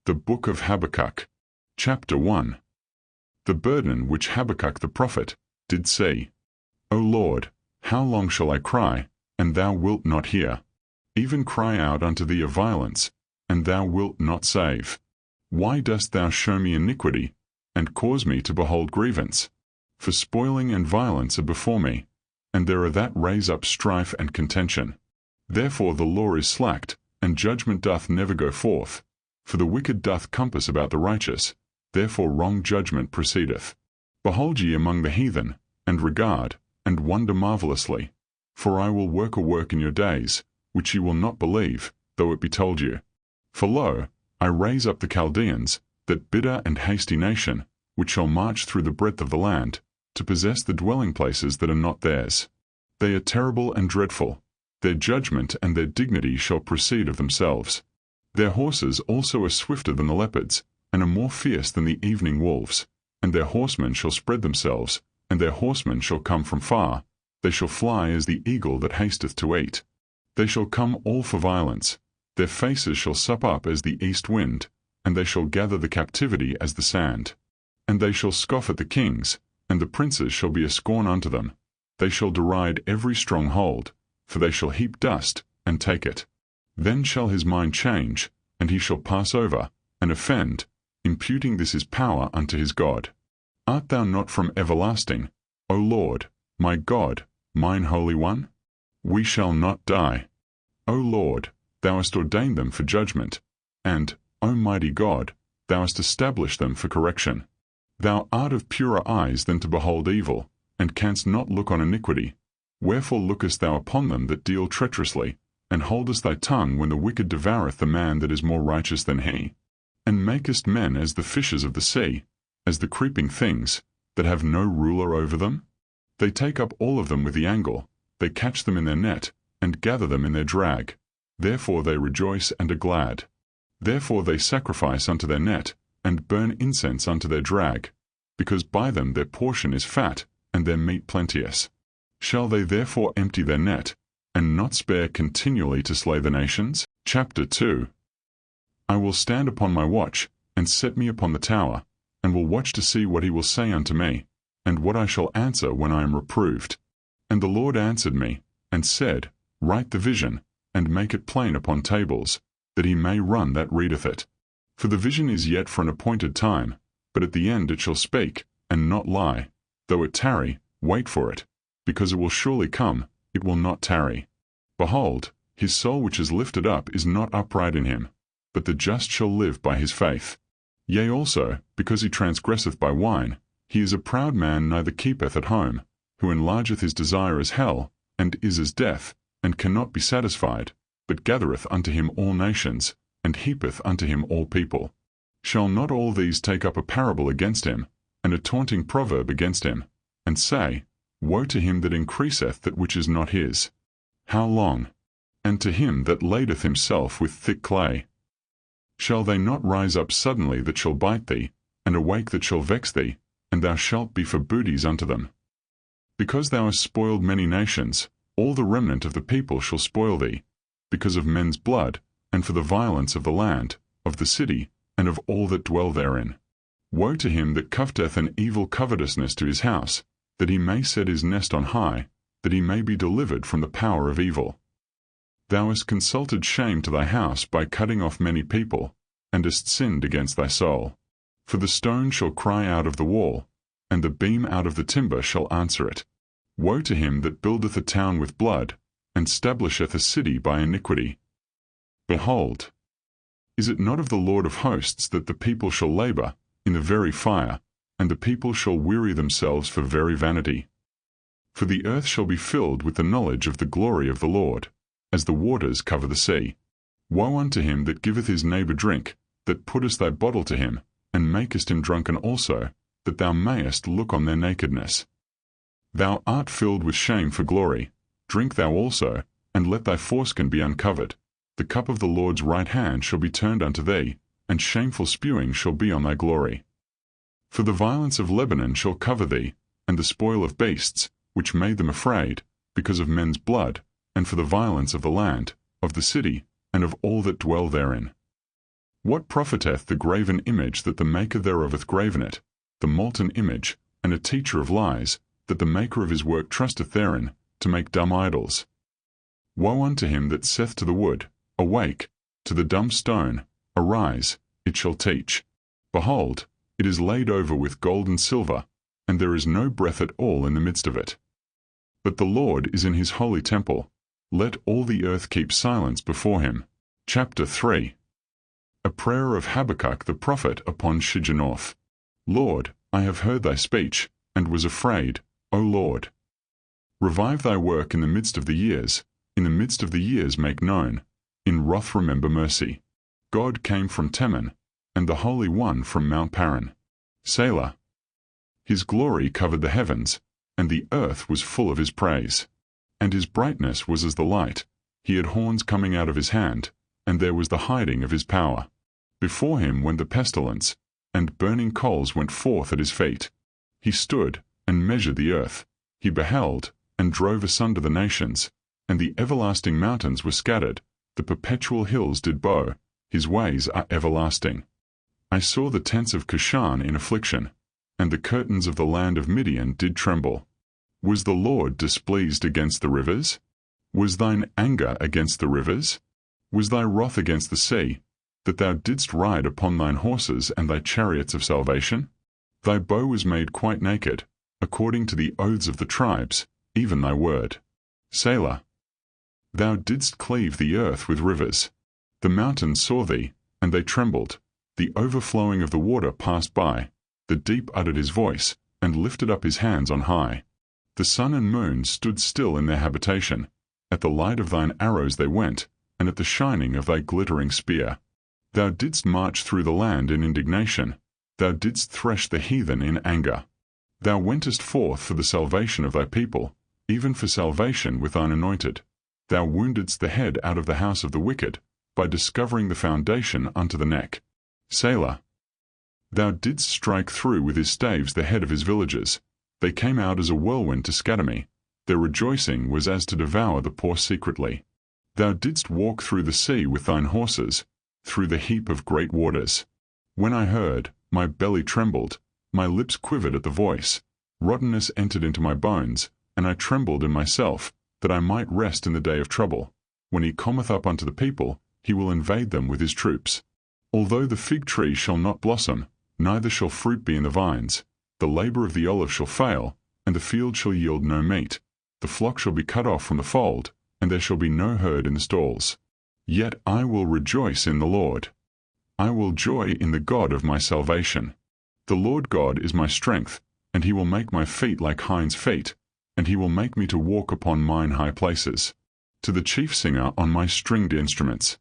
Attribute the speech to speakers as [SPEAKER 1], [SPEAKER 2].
[SPEAKER 1] The Book of Habakkuk, Chapter 1. The burden which Habakkuk the prophet did see. O Lord, how long shall I cry, and thou wilt not hear? Even cry out unto thee of violence, and thou wilt not save. Why dost thou show me iniquity, and cause me to behold grievance? For spoiling and violence are before me, and there are that raise up strife and contention. Therefore the law is slacked, and judgment doth never go forth. For the wicked doth compass about the righteous, therefore wrong judgment proceedeth. Behold ye among the heathen, and regard, and wonder marvelously. For I will work a work in your days, which ye will not believe, though it be told you. For lo, I raise up the Chaldeans, that bitter and hasty nation, which shall march through the breadth of the land, to possess the dwelling places that are not theirs. They are terrible and dreadful. Their judgment and their dignity shall proceed of themselves. Their horses also are swifter than the leopards, and are more fierce than the evening wolves. And their horsemen shall spread themselves, and their horsemen shall come from far. They shall fly as the eagle that hasteth to eat. They shall come all for violence. Their faces shall sup up as the east wind, and they shall gather the captivity as the sand. And they shall scoff at the kings, and the princes shall be a scorn unto them. They shall deride every stronghold, for they shall heap dust, and take it. Then shall his mind change, and he shall pass over, and offend, imputing this his power unto his God. Art thou not from everlasting, O Lord, my God, mine Holy One? We shall not die. O Lord, thou hast ordained them for judgment, and, O mighty God, thou hast established them for correction. Thou art of purer eyes than to behold evil, and canst not look on iniquity. Wherefore lookest thou upon them that deal treacherously, and holdest thy tongue when the wicked devoureth the man that is more righteous than he? And makest men as the fishes of the sea, as the creeping things, that have no ruler over them? They take up all of them with the angle, they catch them in their net, and gather them in their drag. Therefore they rejoice and are glad. Therefore they sacrifice unto their net, and burn incense unto their drag, because by them their portion is fat, and their meat plenteous. Shall they therefore empty their net, and not spare continually to slay the nations? Chapter 2. I will stand upon my watch, and set me upon the tower, and will watch to see what he will say unto me, and what I shall answer when I am reproved. And the Lord answered me, and said, Write the vision, and make it plain upon tables, that he may run that readeth it. For the vision is yet for an appointed time, but at the end it shall speak, and not lie. Though it tarry, wait for it, because it will surely come, it will not tarry. Behold, his soul which is lifted up is not upright in him, but the just shall live by his faith. Yea also, because he transgresseth by wine, he is a proud man, neither keepeth at home, who enlargeth his desire as hell, and is as death, and cannot be satisfied, but gathereth unto him all nations, and heapeth unto him all people. Shall not all these take up a parable against him, and a taunting proverb against him, and say, Woe to him that increaseth that which is not his? How long? And to him that ladeth himself with thick clay. Shall they not rise up suddenly that shall bite thee, and awake that shall vex thee, and thou shalt be for booties unto them? Because thou hast spoiled many nations, all the remnant of the people shall spoil thee, because of men's blood, and for the violence of the land, of the city, and of all that dwell therein. Woe to him that coveteth an evil covetousness to his house, that he may set his nest on high, that he may be delivered from the power of evil. Thou hast consulted shame to thy house by cutting off many people, and hast sinned against thy soul. For the stone shall cry out of the wall, and the beam out of the timber shall answer it. Woe to him that buildeth a town with blood, and stablisheth a city by iniquity. Behold, is it not of the Lord of hosts that the people shall labor in the very fire, and the people shall weary themselves for very vanity? For the earth shall be filled with the knowledge of the glory of the Lord, as the waters cover the sea. Woe unto him that giveth his neighbor drink, that puttest thy bottle to him, and makest him drunken also, that thou mayest look on their nakedness. Thou art filled with shame for glory, drink thou also, and let thy foreskin be uncovered. The cup of the Lord's right hand shall be turned unto thee, and shameful spewing shall be on thy glory. For the violence of Lebanon shall cover thee, and the spoil of beasts, which made them afraid, because of men's blood, and for the violence of the land, of the city, and of all that dwell therein. What profiteth the graven image that the maker thereof hath graven it, the molten image, and a teacher of lies, that the maker of his work trusteth therein, to make dumb idols? Woe unto him that saith to the wood, Awake, to the dumb stone, Arise, it shall teach. Behold, it is laid over with gold and silver, and there is no breath at all in the midst of it. But the Lord is in his holy temple. Let all the earth keep silence before him. Chapter 3. A prayer of Habakkuk the prophet upon Shigionoth. Lord, I have heard thy speech, and was afraid, O Lord. Revive thy work in the midst of the years, in the midst of the years make known, in wrath remember mercy. God came from Teman, and the Holy One from Mount Paran. Selah. His glory covered the heavens, and the earth was full of his praise. And his brightness was as the light, he had horns coming out of his hand, and there was the hiding of his power. Before him went the pestilence, and burning coals went forth at his feet. He stood, and measured the earth. He beheld, and drove asunder the nations, and the everlasting mountains were scattered, the perpetual hills did bow, his ways are everlasting. I saw the tents of Cushan in affliction, and the curtains of the land of Midian did tremble. Was the Lord displeased against the rivers? Was thine anger against the rivers? Was thy wrath against the sea, that thou didst ride upon thine horses and thy chariots of salvation? Thy bow was made quite naked, according to the oaths of the tribes, even thy word. Selah. Thou didst cleave the earth with rivers. The mountains saw thee, and they trembled. The overflowing of the water passed by. The deep uttered his voice, and lifted up his hands on high. The sun and moon stood still in their habitation. At the light of thine arrows they went, and at the shining of thy glittering spear. Thou didst march through the land in indignation. Thou didst thresh the heathen in anger. Thou wentest forth for the salvation of thy people, even for salvation with thine anointed. Thou woundedst the head out of the house of the wicked, by discovering the foundation unto the neck. Selah. Thou didst strike through with his staves the head of his villagers. They came out as a whirlwind to scatter me. Their rejoicing was as to devour the poor secretly. Thou didst walk through the sea with thine horses, through the heap of great waters. When I heard, my belly trembled, my lips quivered at the voice. Rottenness entered into my bones, and I trembled in myself, that I might rest in the day of trouble. When he cometh up unto the people, he will invade them with his troops. Although the fig tree shall not blossom, neither shall fruit be in the vines, the labor of the olive shall fail, and the field shall yield no meat. The flock shall be cut off from the fold, and there shall be no herd in the stalls. Yet I will rejoice in the Lord. I will joy in the God of my salvation. The Lord God is my strength, and he will make my feet like hinds' feet, and he will make me to walk upon mine high places. To the chief singer on my stringed instruments,